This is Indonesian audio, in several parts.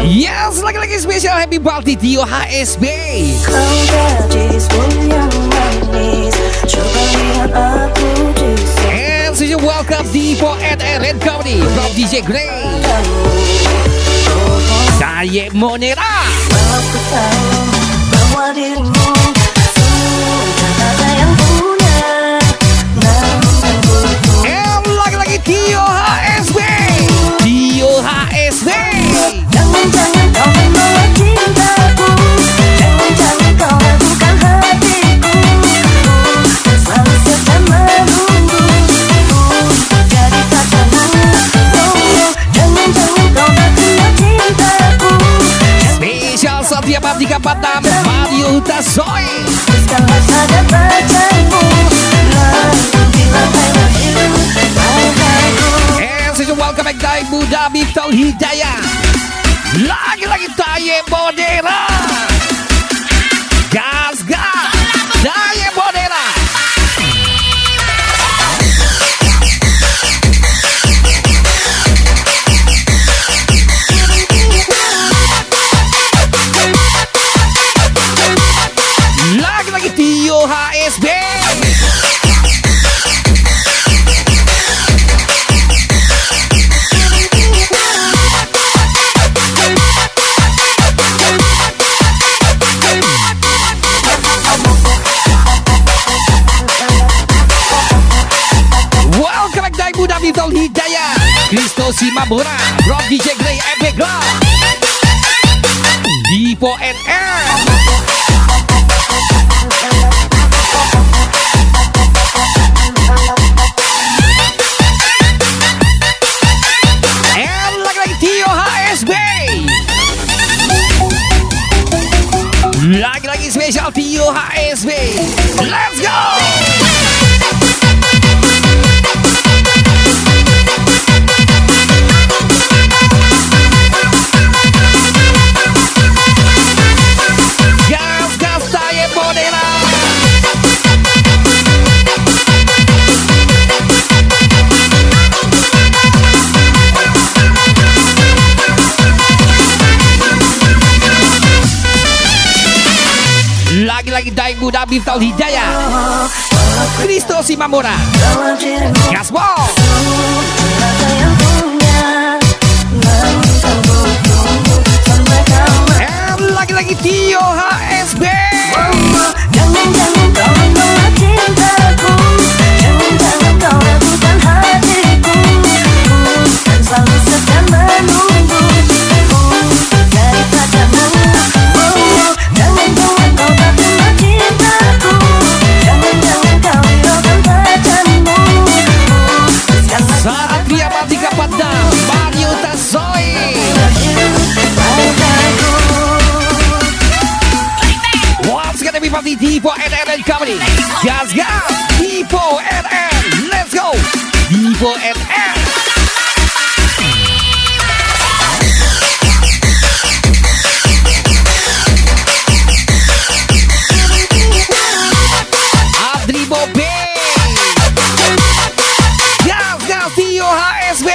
Yes, lagi-lagi spesial happy birthday Tio HSB. Kau gadis yang manis, coba lihat aku di sini. And so you welcome Buat and Rekaman from DJ Gray. Saya Monera. Aku tahu bahwa dirimu sudah ada yang punya. Namun butuh. And lagi-lagi Tio HSB. Tio HSB. Jangan-jangan kau menolak cintaku. Jangan-jangan kau ragukan hatiku. Dan selalu saja menunggu jadi pacarmu. Jangan-jangan kau ragukan cintaku. Spesial Satria Mahardika Batam Mario Tasoi. Sekarang saja pacarmu. Bilang I love you, I. And so you welcome back dari Muda Miftah Hidayah. Lagi-lagi Taye Modera. Gas Taye Modera. Lagi-lagi Tio HSB. Menonton Hidayah Kristo Simabora Rob DJ Gray Epic Rock Dipo NR and lagi-lagi Tio HSB. Lagi-lagi spesial Tio HSB. Let's go. Lagi-lagi Daik Muda Miftah Hidayah Kristo Simamora Gasbol and lagi-lagi Tio HSB. Jangan-jangan kau menolak cintaku. Jangan-jangan kau ragukan hatiku. Dan selalu saja menunggu dari pacarmu. Jangan-jangan kau ragukan cintaku. Jangan-jangan kau hiraukan pacarmu. Satria Mahardika Batam Mario Tasoi. Once again everybody, Dipo NN Company. Gas, Dipo NN. Let's go. Dipo NN. Adri Bobe. Gas, Tio HSB.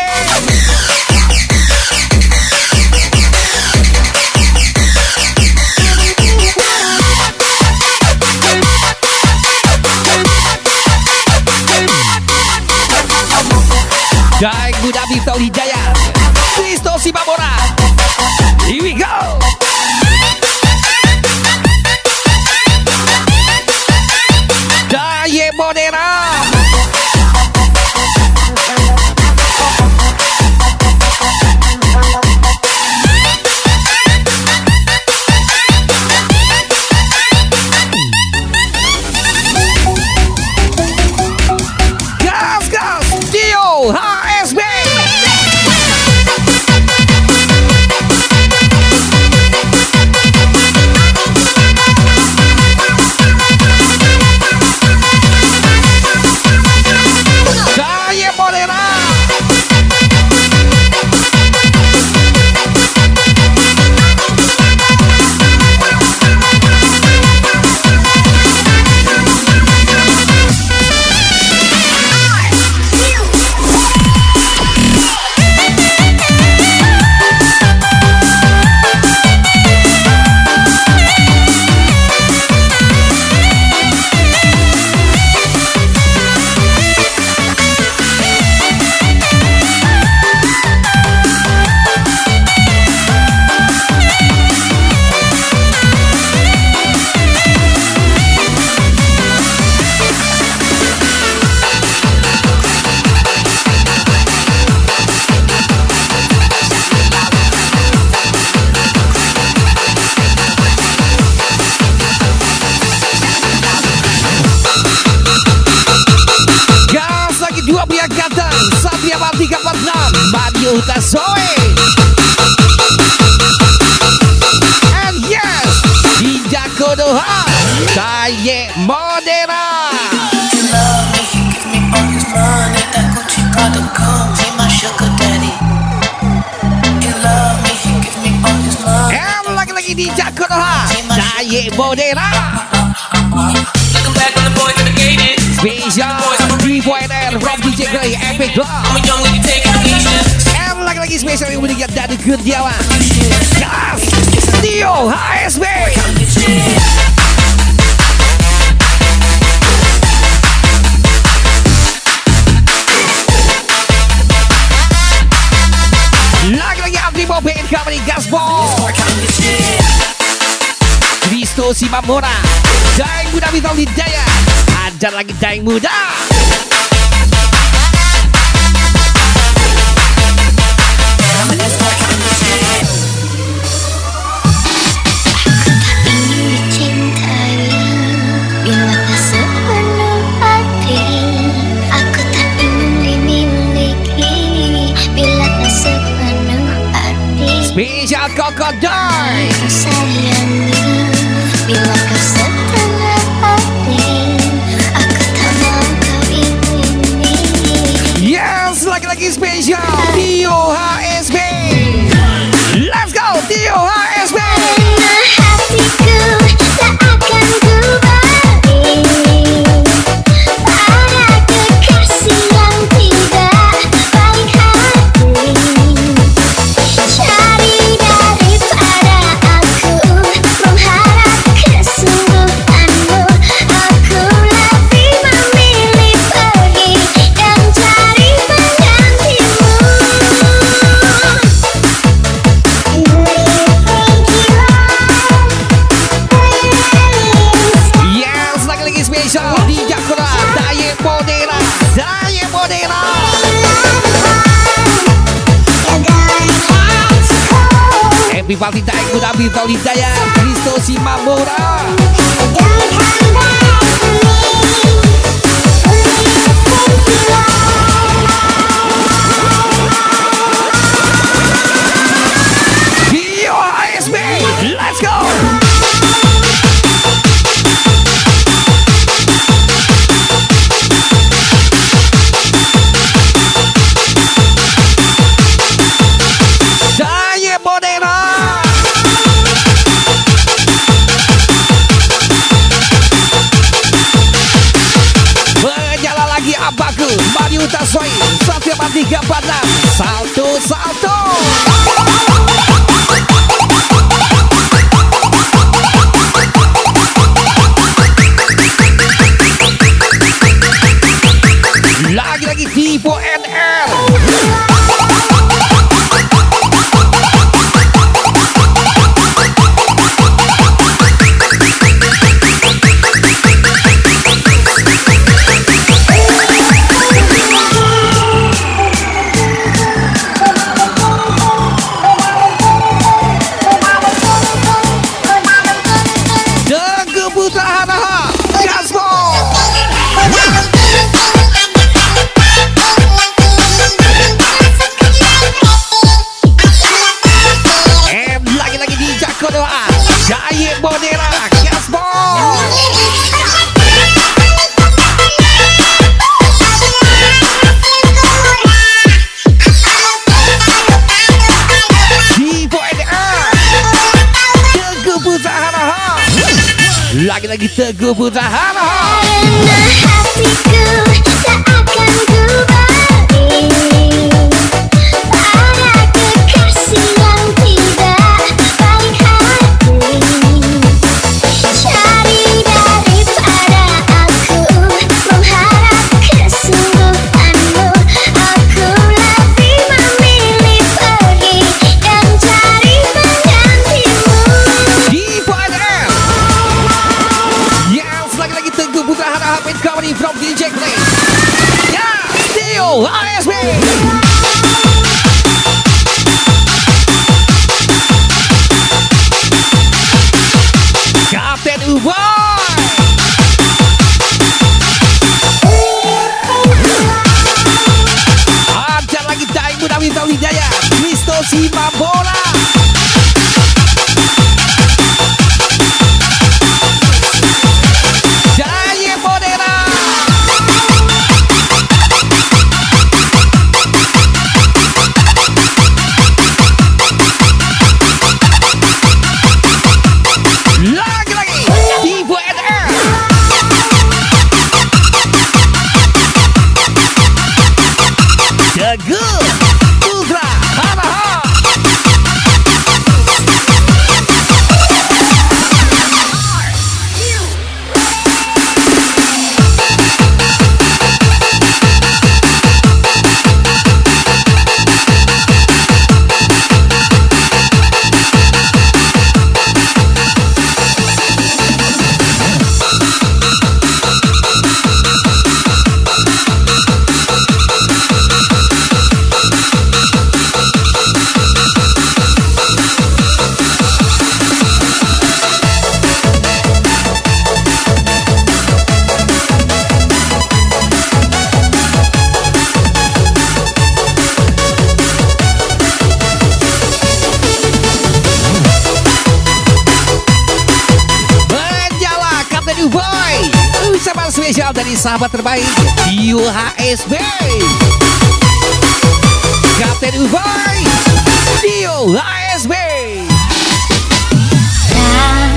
Daik Muda Miftah Hidayah Kristo Simabora. Here we go. Taye Modera. Gas, Tio HSB. Mario Tasoe. And yes, Hija Kodoha, Taye Modera. You love me, you give me all this money. That Gucci got to come, be my sugar daddy. You love me, you give me all this money. And lagi-lagi Hija Kodoha, Taye Modera. Looking back on the boys that gave it. Special D4NR from DJ Gray Epic Club. I'm a young lady taking pieces. And lagi-lagi spesial yang meningkat dari Kediawan. Gas Tio HSB. Lagi-lagi Abdi Bobin Company Gasball. Kristo Simamora. Daeng Muda Vital Hidayah. Ada lagi Daeng Muda. Spesial Koko Doi. Bila kau setengah hati, aku tak mau kau ingini. Yes, lagi-lagi spesial Tio HSB. Let's go Tio HSB. Karena hatiku tak akan ku balik pada kekasih yang tidak baik hati. Cari daripada aku mengharap kesungguhanmu. Aku lebih memilih pergi dan cari penggantimu. Yes, lagi-lagi spesial di Jakura Daye Modera. Daye Modera. Happy Party Daeng Muda Vital Hidayah. Kristo Simamora. Tio HSB. Let's go. Daye Modera. Berjalan lagi Abaku Mario Tasoi Satria 346. Salto Salto. Lagi-lagi D4NR. Tengku Putra Hanaha Gasball. And lagi-lagi di Jakodoa Daye Modera Gasball. D4NR Tengku Putra Hanaha. Lagi-lagi Tengku Putra Hanaha. Karena hatiku tak akan ku balik pada kekasih yang tidak baik hati. Cari daripada aku mengharap kesungguhanmu. Aku lebih memilih pergi dan cari penggantimu. D4NR. Yes, lagi-lagi Tengku Putra Hanaha Company from DJ Satria, Kristo si Mabora. Jaya Modera. Lagi-lagi di Buat. Teguh Putra Haraha. Ucapan spesial dari sahabat terbaik Tio HSB. Kapten Uboy Tio HSB. Tak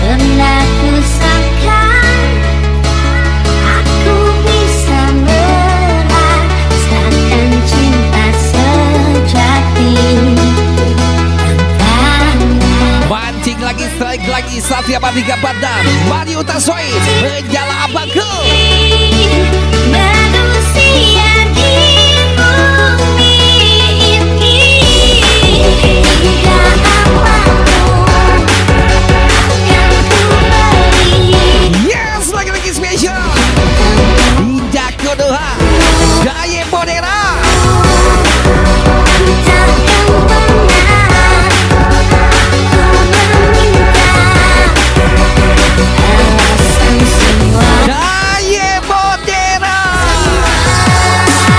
pernah kusangka aku bisa merasakan cinta sejati. Mancing lagi, strike lagi, Satria Mahardika Badan Mari Utasoi menjala abangku. Manusia di bumi ini hingga apapun akan ku beri. Yes, lagi-lagi spesial Ninja Konoha Jaya Modera. Jaya Modera.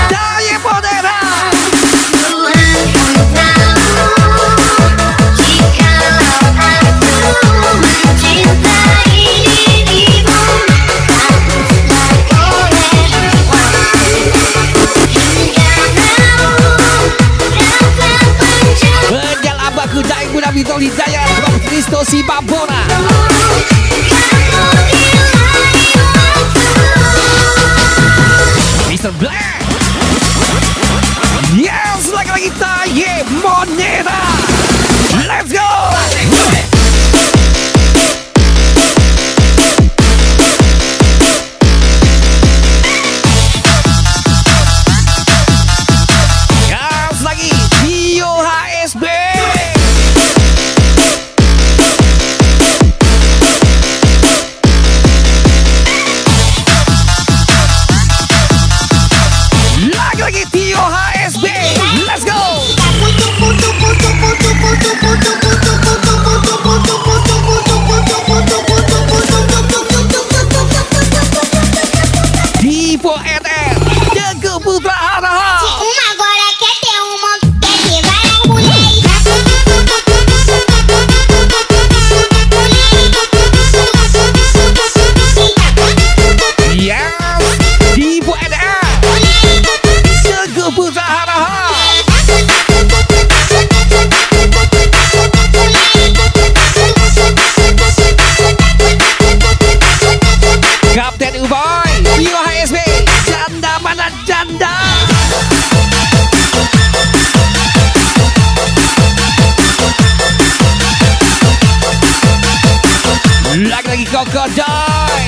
Jaya Modera. Tuhan pun tahu jikalau aku mencintai dirimu, hapuslah oleh waktu hingga naung dapat menjauh. Menjal abangku Jaya Muda Bintol Hidayat Rob Kristo si Babora. Mr. Black. Yes, lagi-lagi Jaya Modera. Let's go. Gas lagi Tio HSB. Lagi-lagi Tio HSB. Let's go. Dipo NN Teguh Putra Haraha. Uma agora quer ter uma, quer ter várias mulheres. Yes, Dipo NN Teguh Putra Haraha. Kapten Uboy Tio HSB. Janda mana janda. Lagi-lagi Kokodoi.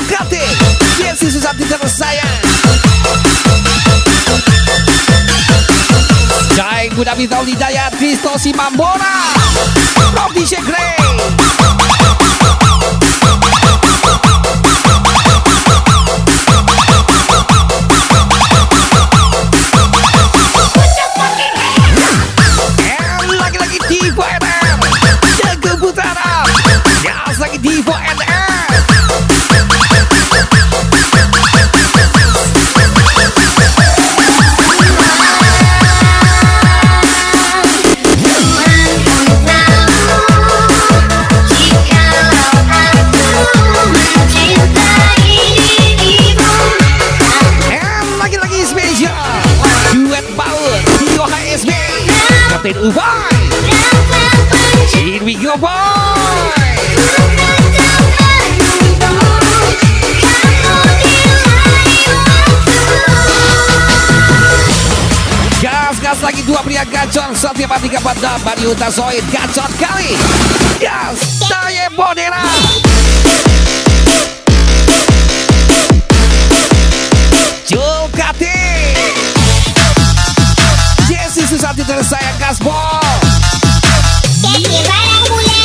Kapten Jesse Susanti tersayang. Jaya Muda Bintol Hidayat Kristo si Mambora. Robi Shegre. Lagi-lagi Divo NR Teguh Putra. Yes, lagi Divo NR. Kapten Ubay. Here we go, boy. Gas lagi dua pria gacor setiap hati kepada Bani Utasoid gacor kali. Gas Taye Bodera. Julkati Jesse Susati tersayang gaspol. Barang mulai.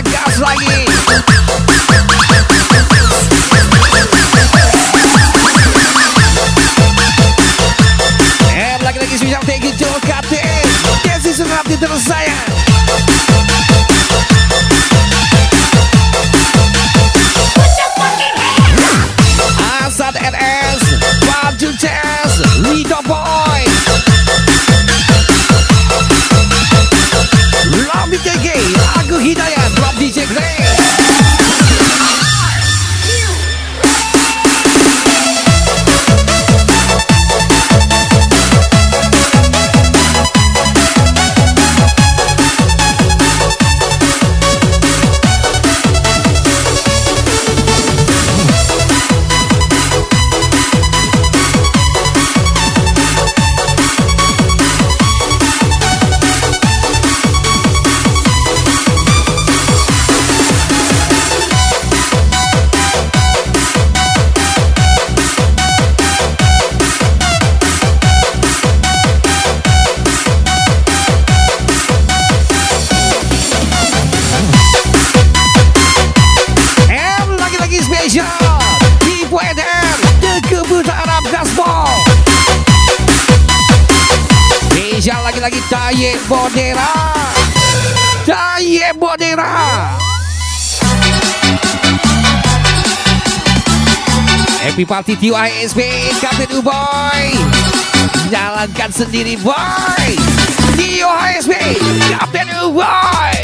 Gas lagi. Lagi-lagi spesial Tinggi Julkati Desi Sunarti tersayang. Asad NS Baju CS Lido Boy Lambi Tinggi Aku Hidayat Drop DJ Grace. Lagi Taye Bodera. Taye Bodera. Happy Party Tio ASB Kapten Uboy. Jalankan sendiri boy. Tio ASB Kapten Uboy.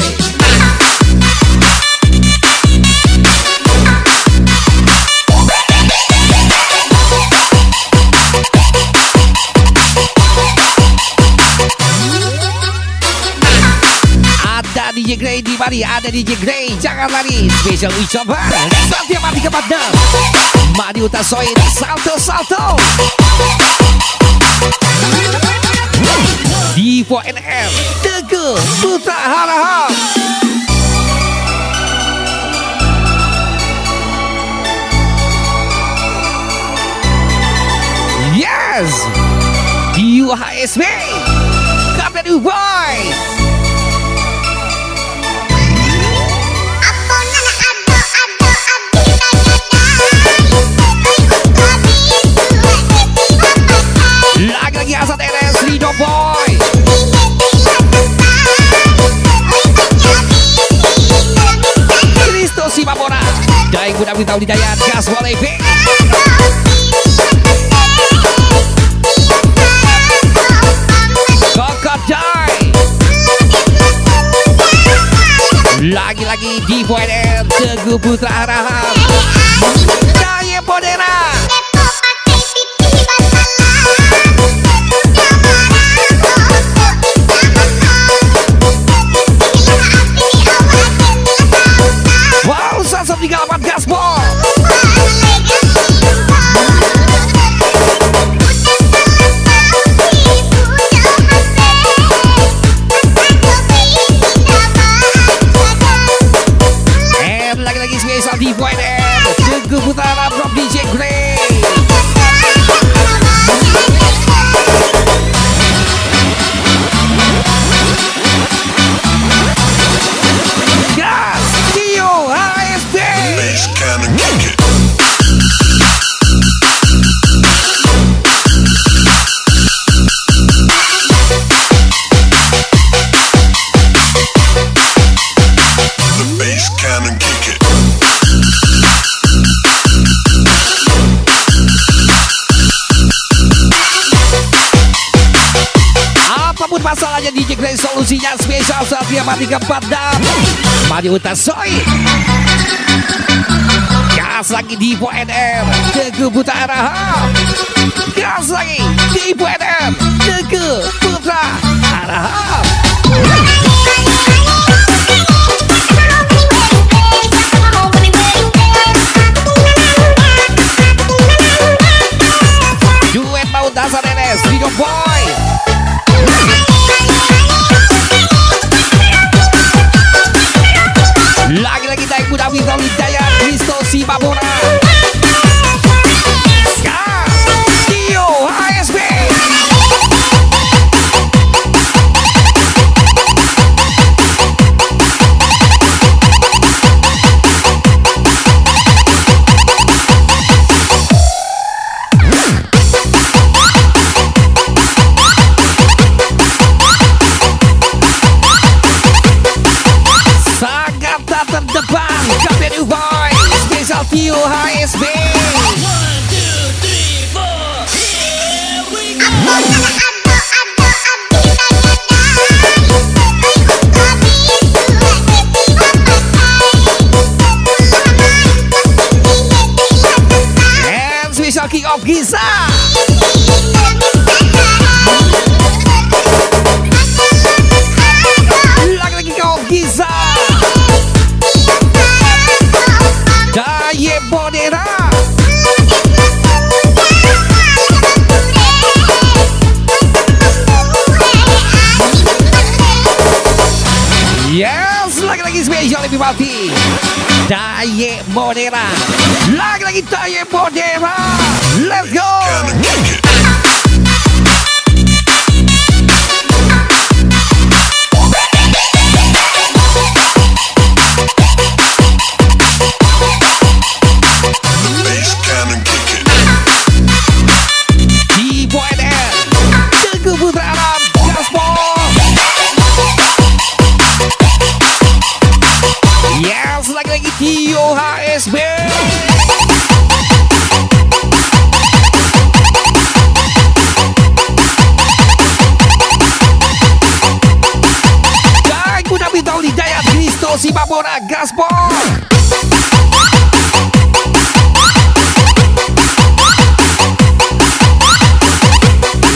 DJ Grey di Bali, ada DJ Grey, jangan lari. Spesial ucapan setiap hati kepada Madi Utasoid, salto. Divo NM, Teguh, Putra Harahap. Yes, Dio HSB, Kapten Uboy. Lagi-lagi Asad NS Lido Boy. Kristo Simabora Daeng Budak Bintau Hidayat Gas Boleh Bing. Kokot Dai. Lagi-lagi Divo NN Teguh Putra Harahap Taye Bodera. Wow, 138 gaspol. And lagi-lagi spesial di Buat Teguh Putra Harahap DJ Grey. masalahnya DJ Grey, solusinya spesial Satria Mahardika Padam Mari Utasoi. Gas lagi di NR Teguh Putra Arahap. Gas lagi di NR Teguh Putra Arahap. Duet mau dasar NS Rio Boy. Lagi-lagi naik muda Without Hidayat Kristo Simabora. Gas Tio HSB. Terdepan Kapten Uboy Spesial Tio HSB. 1, 2, 3, 4 Here we go. And spesial King of Giza. Lagi-lagi King of Giza. Daye Bodera. Yes, lagi-lagi spesial lebih mati. Daye Bodera. Lagi-lagi Daye Bodera. Let's go. Tio HSB. Dan kuda Without Hidayat Kristo Simabora Gaspol.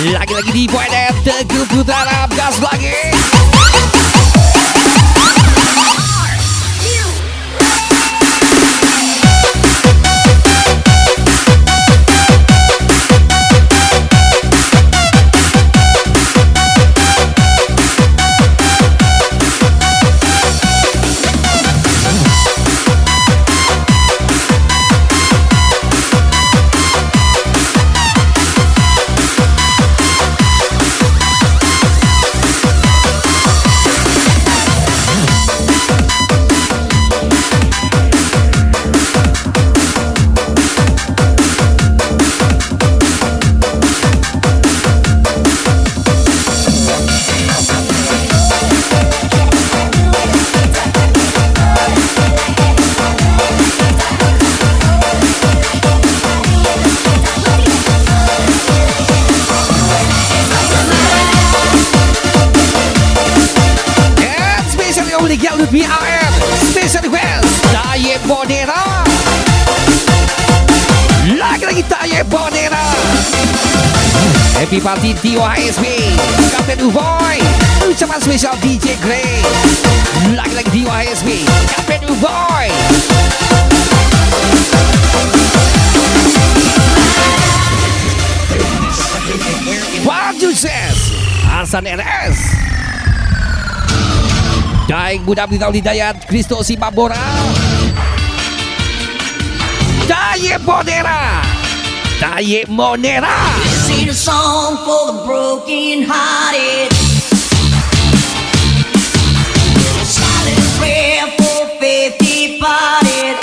Lagi-lagi di NR Teguh Putra Arab. Gas lagi. BRM Station West Daye Bodera. Lagi-lagi Daye Bodera. Happy Party Tio HSB Kapten Uboy. Ucapan spesial DJ Grey. Lagi-lagi Tio HSB Kapten Uboy. What you says Hasan RS. Daeng Muda Without Hidayat Kristo Simabora. Daye Bodera. Daye Monera. Sing a song for the broken hearted. Silent prayer for faith departed.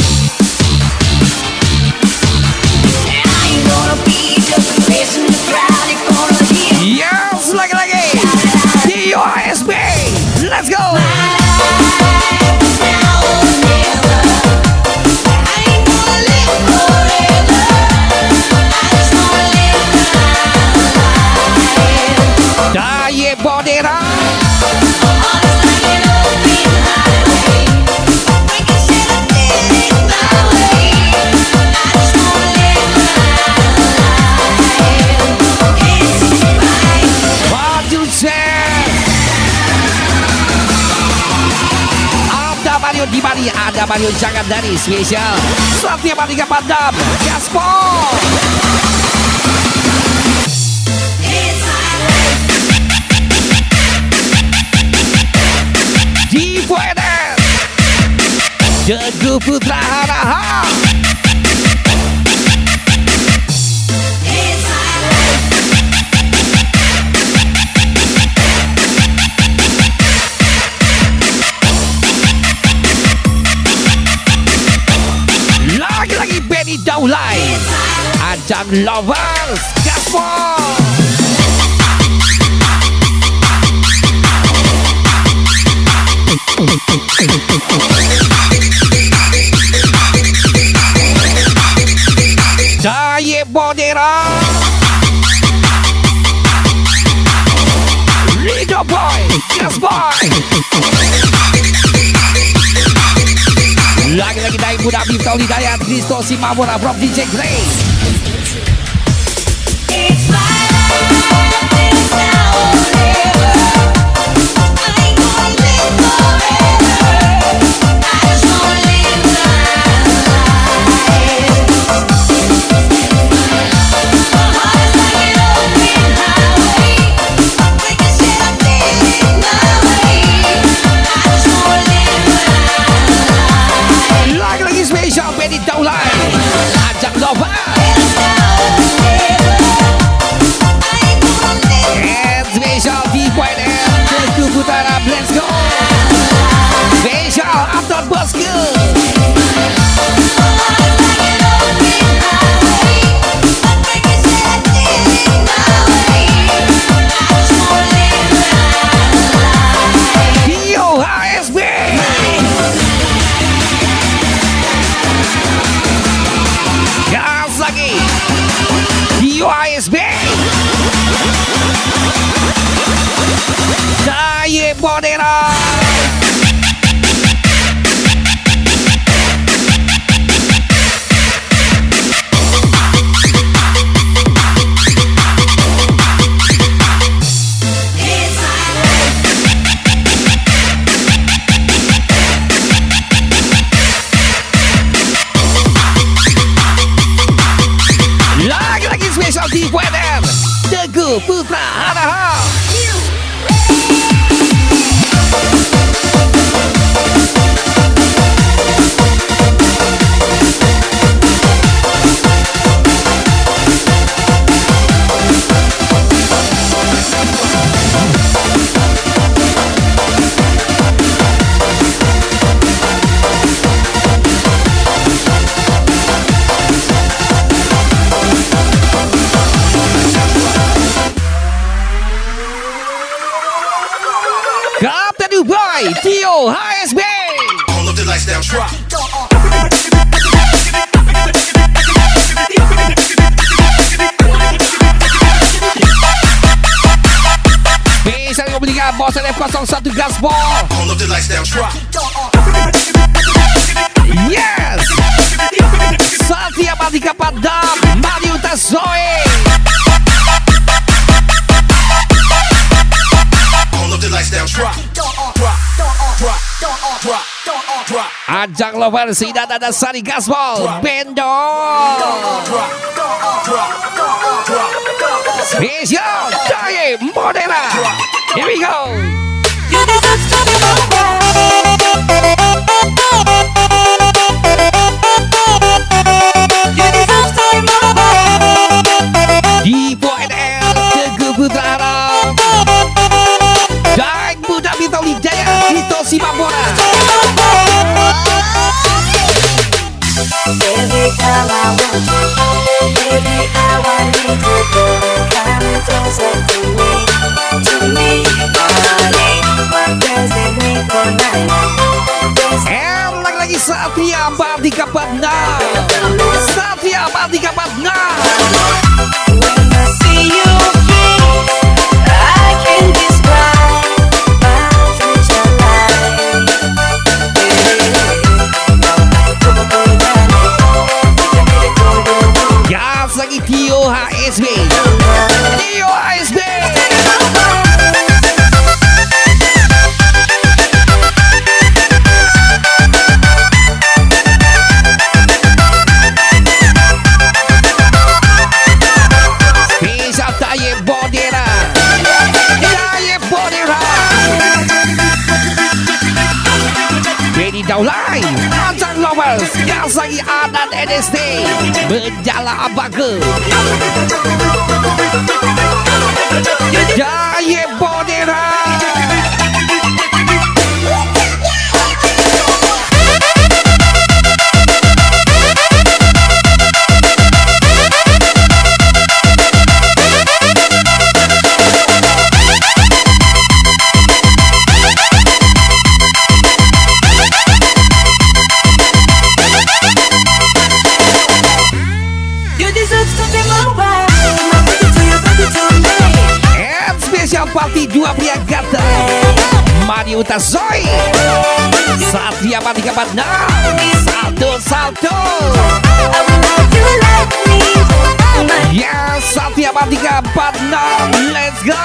And I ain't gonna be just a face in the crowd. You're gonna hear. Yes, lagi-lagi Tio HSB. Let's go. Daye Bodera. Anda Mario jangan dari spesial Satria Mahardika Padam Gaspol di Buat Teguh Putra Haraha lagi-lagi Benny Daulay Ajang Lovers Gaspol Jaya Bodera Rido Boy Gaspol lagi-lagi dari Muda Miftah Hidayat Kristo Simamora from DJ Grace. It's my life, it's now or never. I ain't gonna live forever. I just wanna live my life. My heart is like an open highway. We can set up in my way. I just wanna live my life. Lagi-lagi spesial Benny Daulay Ajak Lover and spesial di Buat Teguh Putra Let's go spesial Anton Bosku Dio HSB gas lagi Dio HSB Jaya Bodera lagi-lagi spesial di Buat Teguh Putra Haraha Kapten Dubai Tio HSB All of the lights down, drop. bisa dikomunikasi Bos LF01 Gaspol All of the lights down, drop. yes Satria Mahardika Padam Mariuta Zoe All of the lights down, drop. Ajang Lover Sidat ada Sari Gaspol Bendo spesial Jaya Bodera here we go You deserve to be more. You deserve to be more. di Buat Teguh Putra Haram dan Muda Miftah Hidayat Kristo Simamora Every time I want you, every hour I need to go. Come closer to me, honey. What does it mean for night? and lagi-lagi Satria Mahardika Padam Satria Mahardika Padam When I see you here, I can describe my future life. gas lagi Tio HSB Tio HSB Kasagi adat NST Menjala Abage Jaya Bonera. Party dua pria gata Mari Utazoi Satria Mahardika Padna Salto Ya Satria Mahardika Padna Let's go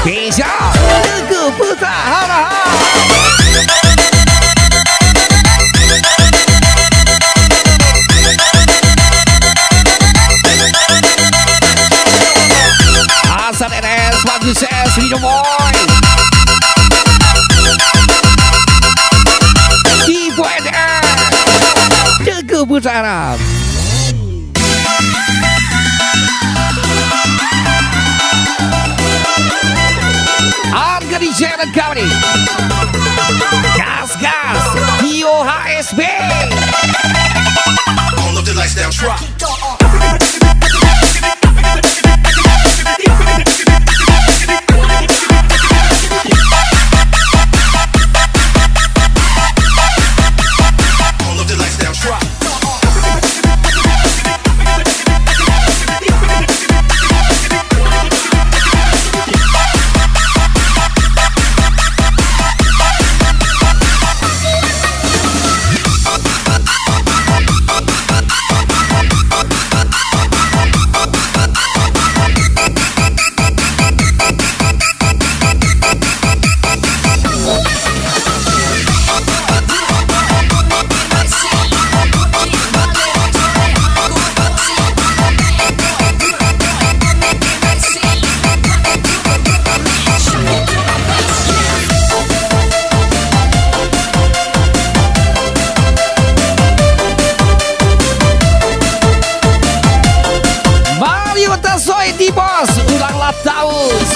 Keisha Teguh Putra Hara-hara Hasan NS, Bagus S, Video Boy Divo NS Teguh Putra Arab Harga di Jalan Company Gas Dio HSB All of the lights down, drop.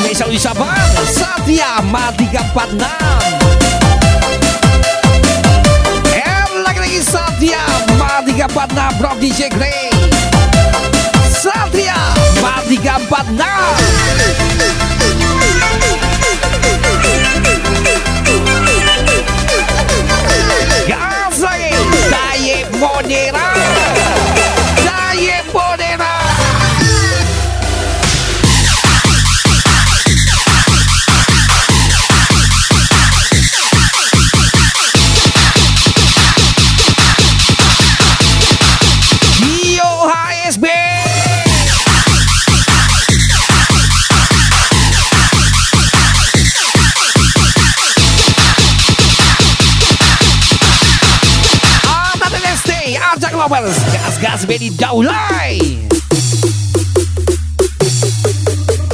Spesial ucapan Satria Mahardika 46 lagi Satria Mahardika 46 Bro DJ Grey Satria Mahardika 46 gas lagi Daya Bonera gas bedi daulai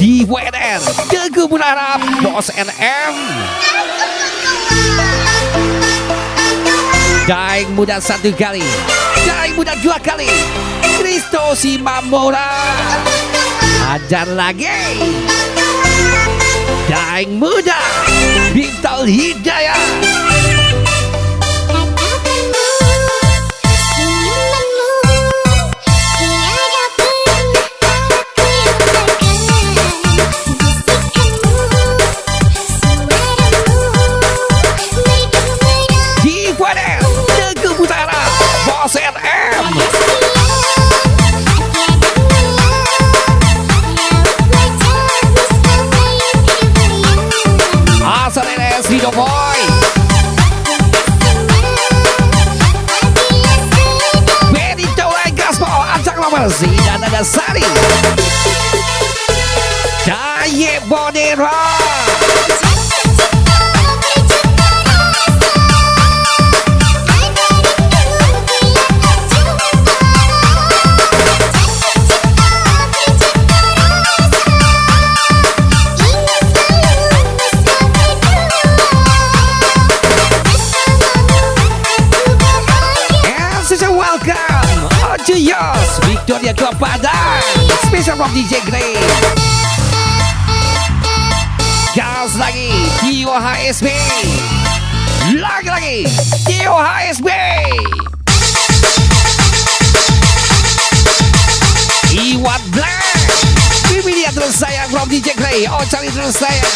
di WNN Teguh Putra Bos NM Daeng muda satu kali Daeng muda dua kali Kristo Simamora ajar lagi Daeng muda Bintang Hidayah Video Boy Benito Legaspo ajak nomor dan ada Sari Daya Bonera dia kepada special from DJ Grey. Gas lagi Tio HSB. Lagi Tio HSB. Iwan Black. Bibi dia terus sayang from DJ Grey. Oh cari terus sayang.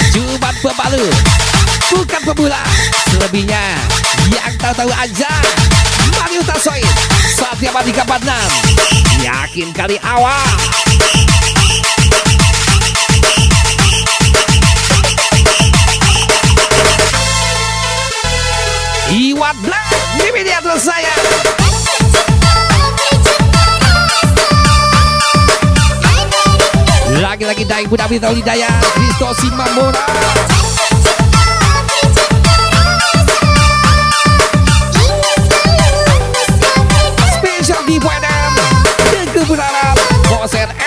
Jumat pembalu bukan pemula. Selebihnya yang tahu-tahu aja. Mario Tasoid Satria Mahardika 46. Yakin kali awal. Iwan Black, Bibi dia terus saya. Lagi-lagi Daeng Budak Bintang Lidaya Kristo Simamora. Special di Buat Teguh Berharap Bos RM.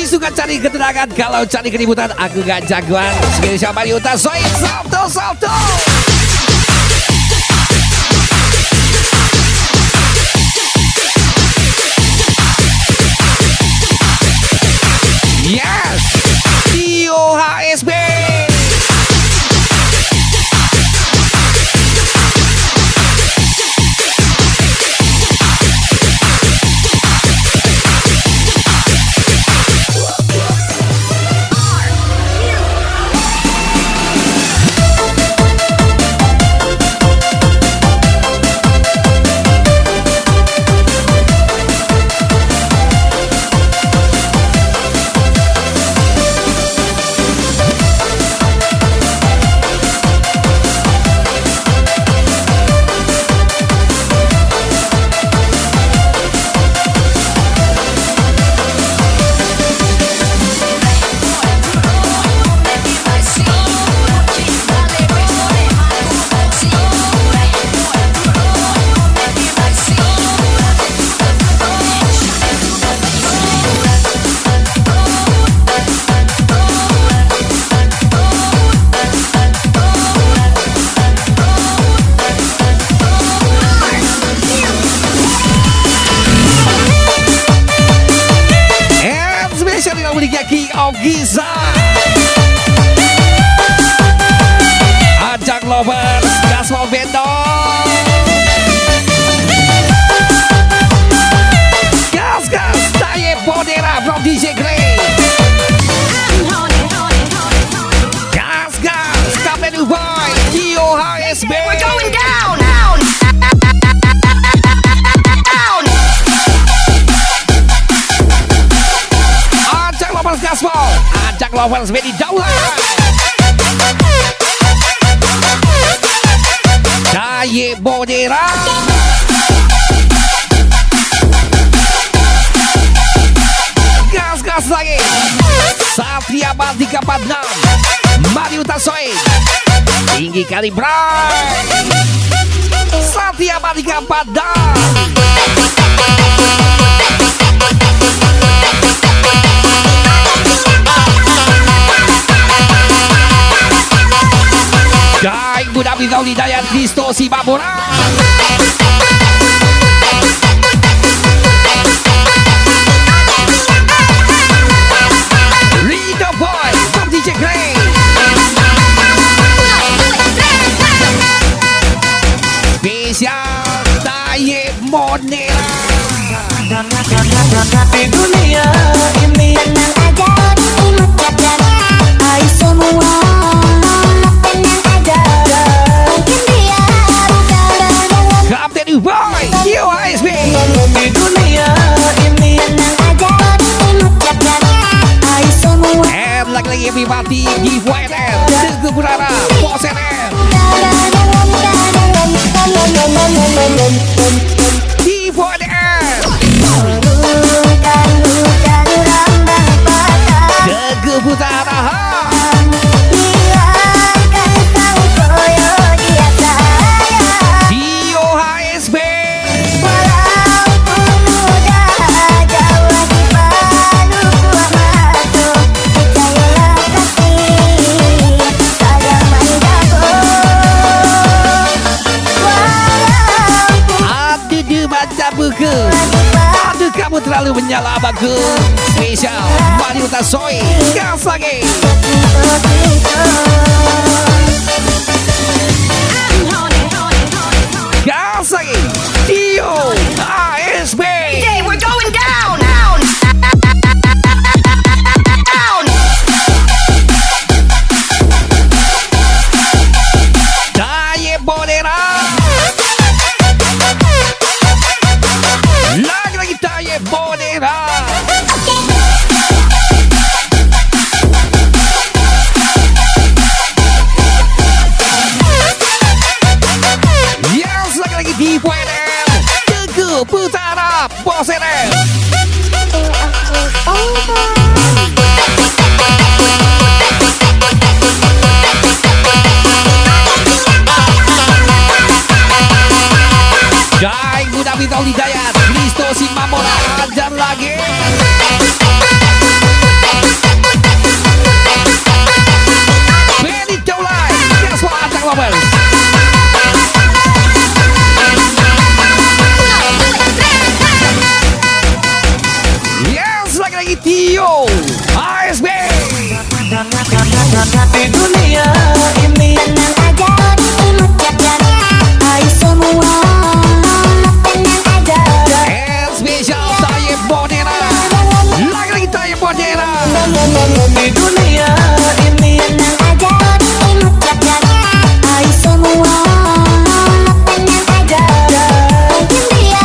Suka cari ketenangan, kalau cari keributan aku gak jagoan. Spesial Mario Tasoid, salto. Yes, Tio HSB. Giza ajak lovers Gasmo Bendo. Gas Taye Bodera from DJ Grey. Gas Kapten Uboy Tio HSB. We're going down. Gasmo, ajak lovers Bedi Daula. Taye Bodera. Gas lagi Satria Mahardika 46. Mario Tasoid Tinggi kali Bray. Satria Mahardika 46. Daeng Budak Bintang Lidaya Kristo Simamora. Rito Boy from DJ Grey. Spesial Taye Monera. Di dunia ini Tenang aja, imut jajan. Hai semua, tenang aja. Mungkin dia bukan dengan Kapten Uboy Tio HSB. di dunia ini tenang aja, imut jajan. Hai semua, And lagi-lagi everybody di Buat Teguh Berharap Bos RM. Di Buat Turunkan hujan rambahan. selalu menyala baku. Spesial Mahardika Soy. Gas lagi. Gas lagi. Tio ASB. Today we're going down. Daya Bonera. Lagi Daya Bonera. Yes, lagi di Buat. Teguh Putara Bos RM. Jai Buddha Bintang Hidayat Kristo si Mamora dan lagi Benny Jolai Guess what Atang Lovers. Yes, lagi Tio ASB. Di dunia ini Tenang aja, imut jajan. Ayo semua, tenang aja. And special Daya Bonera. Lagi Daya Bonera. di dunia ini Tenang aja, imut jajan. Ayo semua, tenang aja. Mungkin dia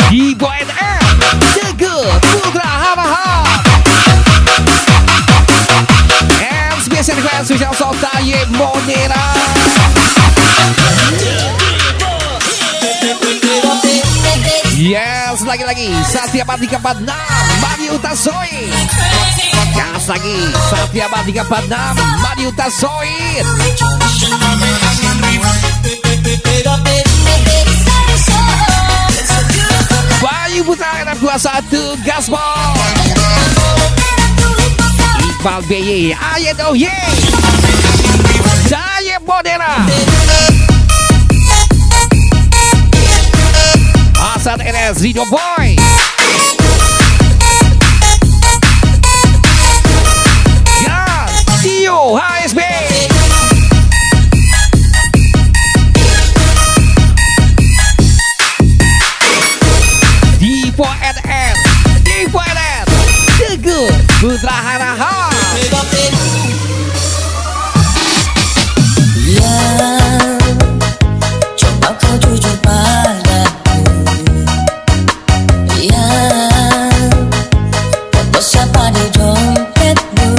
di Buat Teguh Putra Hamaha. And special request special song Daya Bonera. Yes, lagi-lagi Satria Mahardika 46 Mahardika Soy. Gas lagi Satria Mahardika 46 Mahardika Soy. Bayu Putra NF21 Gaspol. Iqbal BY Ayat oh yeah. Daya Bonera. Hasan NS Rido Boy. Gas Tio HSB. Di Buat Teguh Putra Haraha. Ya, coba kau jujur padaku. Ya, foto siapa di dompetmu.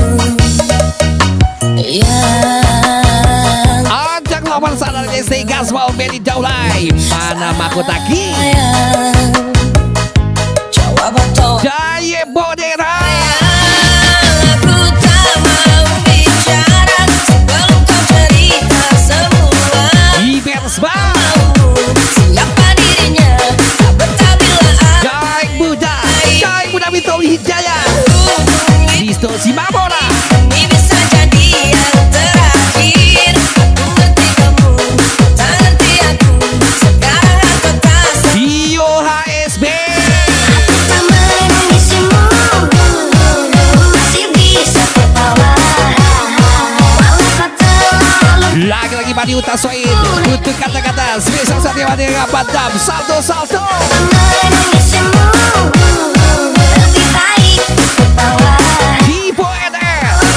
Ya, Ajak lawan sadar ST Gaspol Benny Daulay. Mana mahkotaki jawab atau Daya Bonera. aku tak mau bicara sebelum kau cerita semua. Di Bersama Siapa dirinya, tak betah bila Jai Buddha Bintang Hidayat Kristo si Mamora. ini bisa jadi yang terakhir. Aku ngerti kamu, tak ngerti aku. Sekarang aku tak Tio HSB. tak menangisimu. Masih bisa tertawa. Walau kau terlalu Lagi-lagi Mahardika Soy. Untuk kata-kata spesial Satria Mahardika Padam. Salto menangisimu. Lebih baik tertawa. Di Buat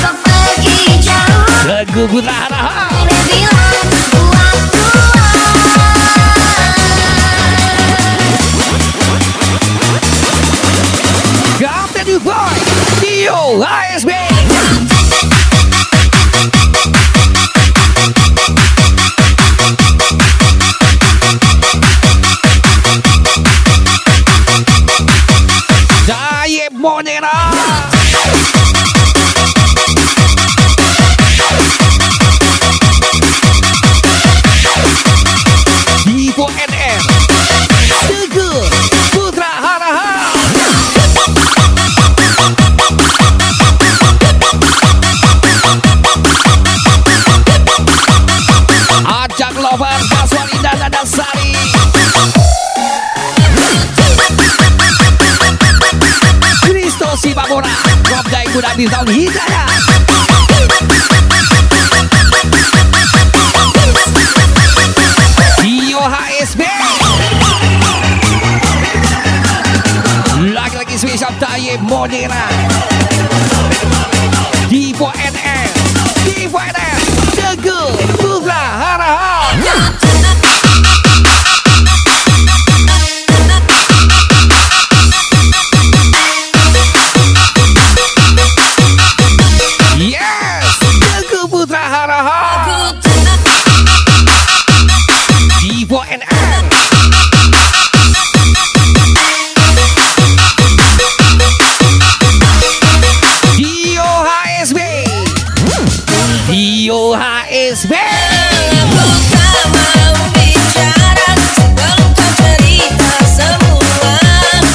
Kau pergi jauh. Teguh Putra Haraha. Bilang buat tua. Buat Bintang Hidayah. Tio HSB. Lagi-lagi spesial Tayyip Modera. Divo NN. Divo NN. Teguh Putra Harahan. Yes, Teguh Putra Harahan. Divo NN. Tio HSB. Tio HSB. Aku tak mau bicara sebelum kau cerita semua.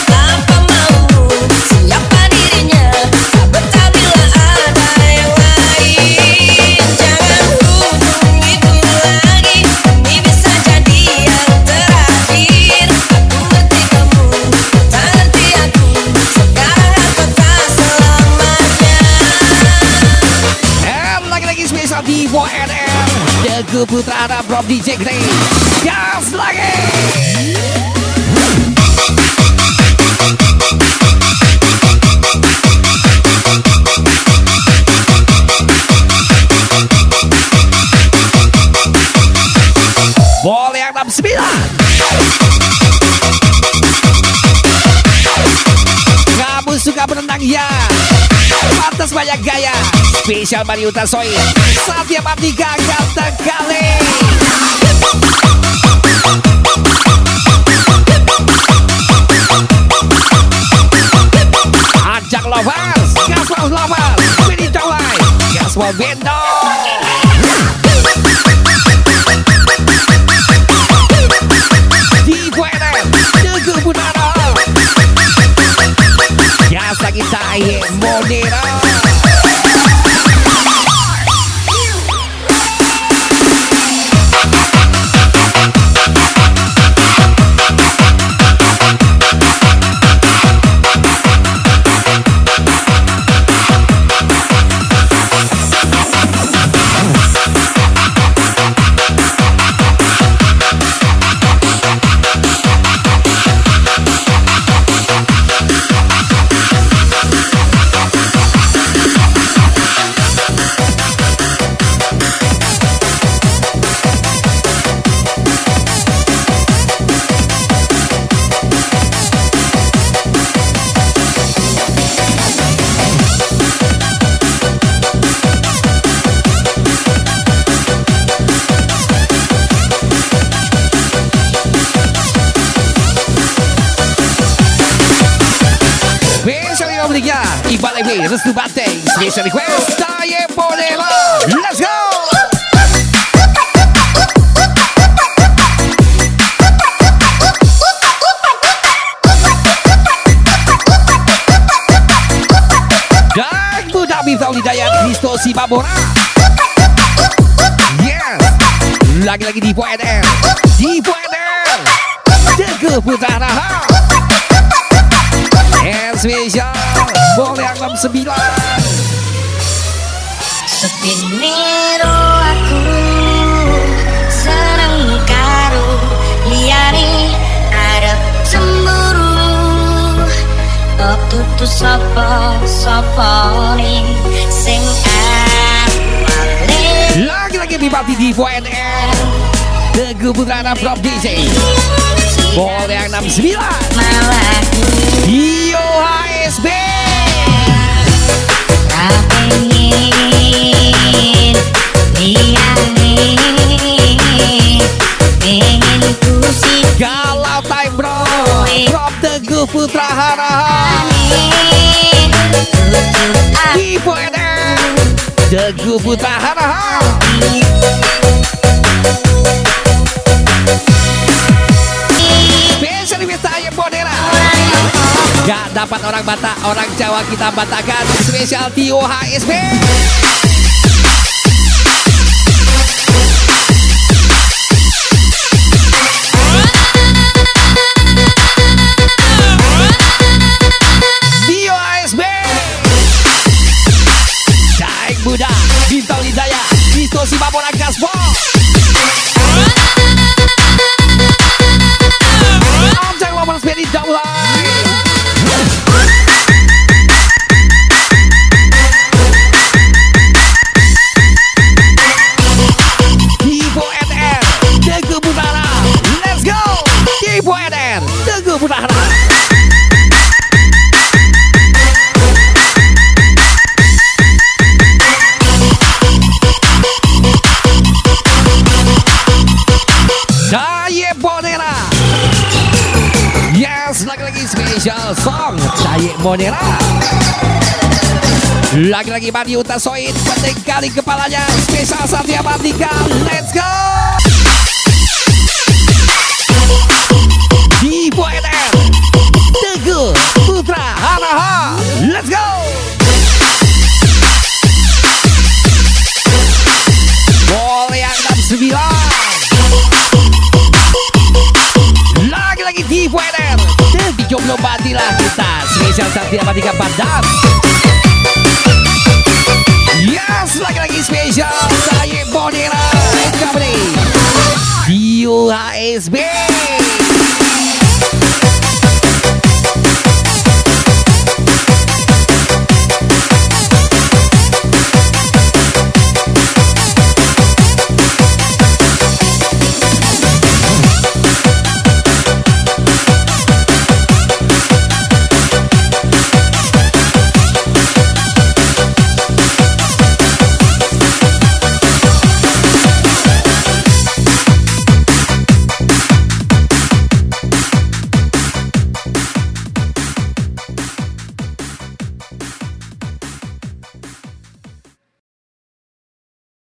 Apa maumu, siapa dirinya, tak betah bila ada yang lain. Jangan hubungi itu lagi, ini bisa jadi yang terakhir. Aku ngerti kamu, tak ngerti aku. Sekarang aku tak selamanya. And lagi-lagi spesial Divo NN. Teguh Putra Harahan from DJ Grey. Gas lagi. Boleh yang 69. Kamu suka berenang ya? Pantas banyak gaya. Spesial Mariuta Soy. Satria Mahardika kata kali. Ajak lovers, gaspol lovers, beri tolai, gaspol bendo. Divo NN, Teguh Putra Harahan. Gas lagi Tayyip Modera. Iqbal Ebi, Restu Banteng, special request Tayyip Modera. Let's go. Dan Budak Bintang Hidayah Kristo Sibabora. Yes. Lagi-lagi Divo NN. Divo NN. Teguh Putra Harahan. And spesial boleh yang 69. Sepinero aku seneng karo liyane arep cemburu. Kok tutu sapa-sapane sing awale. Lagi-lagi Bupati Divo NN. Teguh Putra Harahan from DJ. Boleh yang 69. Malah Tio HSB. pengen liyane pengen kusik Galau time bro. From Teguh Putra Harahan. Divo NN. Teguh Putra Harahan. Spesial request Tayyip Modera. Gak dapat orang Batak, orang Jawa kita batakan. Spesial Tio HSB. Tio HSB. Saya Monera. Lagi-lagi Madi Utasoin, penting kali kepalanya. Spesial Satria Mahardika. Let's go. Di Buat, Teguh Putra Hanaha. Let's go. Boleh yang 69. Lagi-lagi di Buat, di jomblo batilah kita. Spesial Satria Mahardika Padam. Yes, lagi-lagi spesial saya Monera Company Dio HSB.